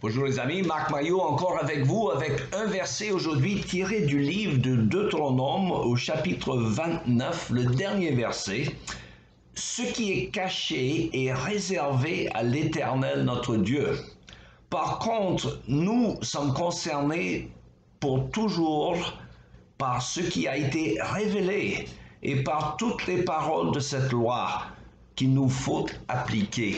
Bonjour les amis, Marc Maillot encore avec vous avec un verset aujourd'hui tiré du livre de Deutéronome au chapitre 29, le dernier verset. Ce qui est caché est réservé à l'Éternel notre Dieu. Par contre, nous sommes concernés pour toujours par ce qui a été révélé et par toutes les paroles de cette loi qu'il nous faut appliquer.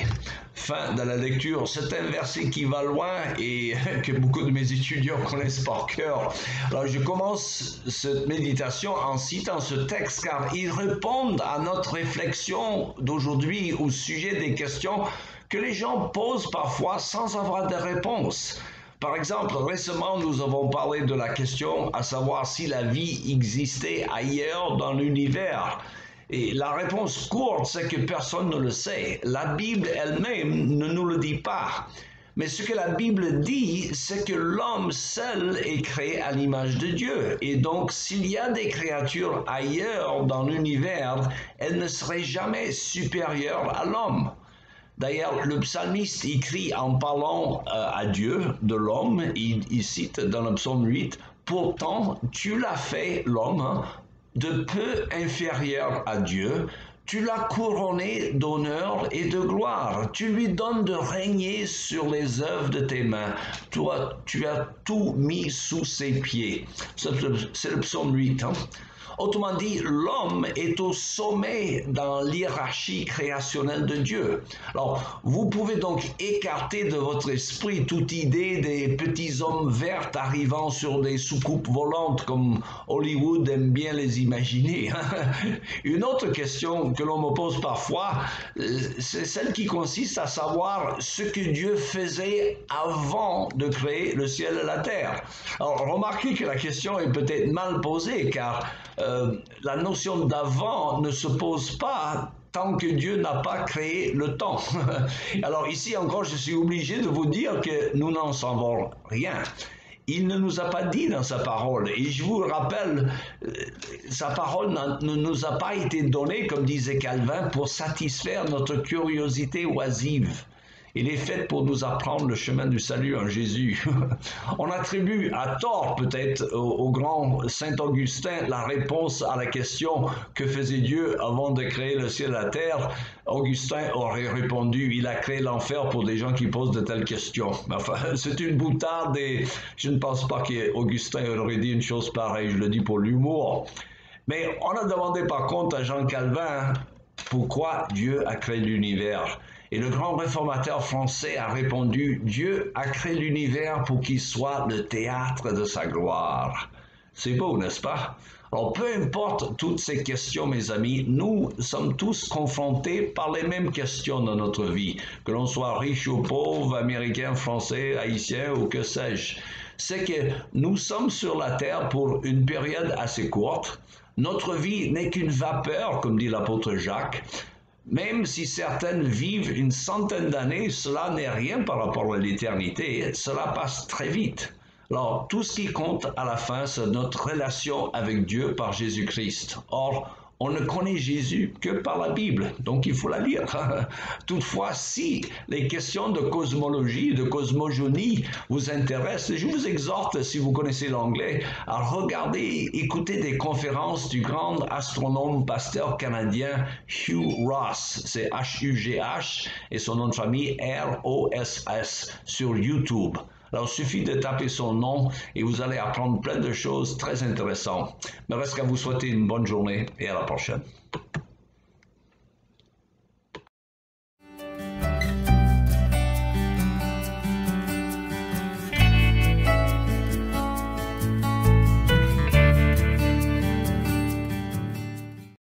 Fin de la lecture. C'est un verset qui va loin et que beaucoup de mes étudiants connaissent par cœur. Alors je commence cette méditation en citant ce texte car il répond à notre réflexion d'aujourd'hui au sujet des questions que les gens posent parfois sans avoir de réponse. Par exemple, récemment, nous avons parlé de la question à savoir si la vie existait ailleurs dans l'univers. Et la réponse courte, c'est que personne ne le sait. La Bible elle-même ne nous le dit pas. Mais ce que la Bible dit, c'est que l'homme seul est créé à l'image de Dieu. Et donc, s'il y a des créatures ailleurs dans l'univers, elles ne seraient jamais supérieures à l'homme. D'ailleurs, le psalmiste écrit en parlant à Dieu de l'homme, il cite dans le psaume 8, « Pourtant, tu l'as fait, l'homme, de peu inférieur à Dieu, tu l'as couronné d'honneur et de gloire. Tu lui donnes de régner sur les œuvres de tes mains. Toi, tu as tout mis sous ses pieds. » C'est le psaume 8. Autrement dit, l'homme est au sommet dans l'hiérarchie créationnelle de Dieu. Alors, vous pouvez donc écarter de votre esprit toute idée des petits hommes verts arrivant sur des soucoupes volantes comme Hollywood aime bien les imaginer. Une autre question que l'on me pose parfois, c'est celle qui consiste à savoir ce que Dieu faisait avant de créer le ciel et la terre. Alors, remarquez que la question est peut-être mal posée car la notion d'avant ne se pose pas tant que Dieu n'a pas créé le temps. Alors ici encore, je suis obligé de vous dire que nous n'en savons rien. Il ne nous a pas dit dans sa parole. Et je vous rappelle, sa parole ne nous a pas été donnée, comme disait Calvin, pour satisfaire notre curiosité oisive. Il est fait pour nous apprendre le chemin du salut en Jésus. On attribue à tort peut-être au grand Saint Augustin la réponse à la question « Que faisait Dieu avant de créer le ciel et la terre ?» Augustin aurait répondu « Il a créé l'enfer pour des gens qui posent de telles questions. » Enfin, c'est une boutade et je ne pense pas qu'Augustin aurait dit une chose pareille, je le dis pour l'humour. Mais on a demandé par contre à Jean Calvin pourquoi Dieu a créé l'univers. Et le grand réformateur français a répondu « Dieu a créé l'univers pour qu'il soit le théâtre de sa gloire. » C'est beau, n'est-ce pas? Alors, peu importe toutes ces questions, mes amis, nous sommes tous confrontés par les mêmes questions dans notre vie, que l'on soit riche ou pauvre, américain, français, haïtien ou que sais-je. C'est que nous sommes sur la terre pour une période assez courte. Notre vie n'est qu'une vapeur, comme dit l'apôtre Jacques. Même si certaines vivent une centaine d'années, cela n'est rien par rapport à l'éternité, cela passe très vite. Alors, tout ce qui compte à la fin, c'est notre relation avec Dieu par Jésus-Christ. Or, on ne connaît Jésus que par la Bible, donc il faut la lire. Toutefois, si les questions de cosmologie, de cosmogonie vous intéressent, je vous exhorte, si vous connaissez l'anglais, à regarder, écouter des conférences du grand astronome pasteur canadien Hugh Ross, c'est H-U-G-H, et son nom de famille R-O-S-S, sur YouTube. Alors, il suffit de taper son nom et vous allez apprendre plein de choses très intéressantes. Il me reste qu'à vous souhaiter une bonne journée et à la prochaine.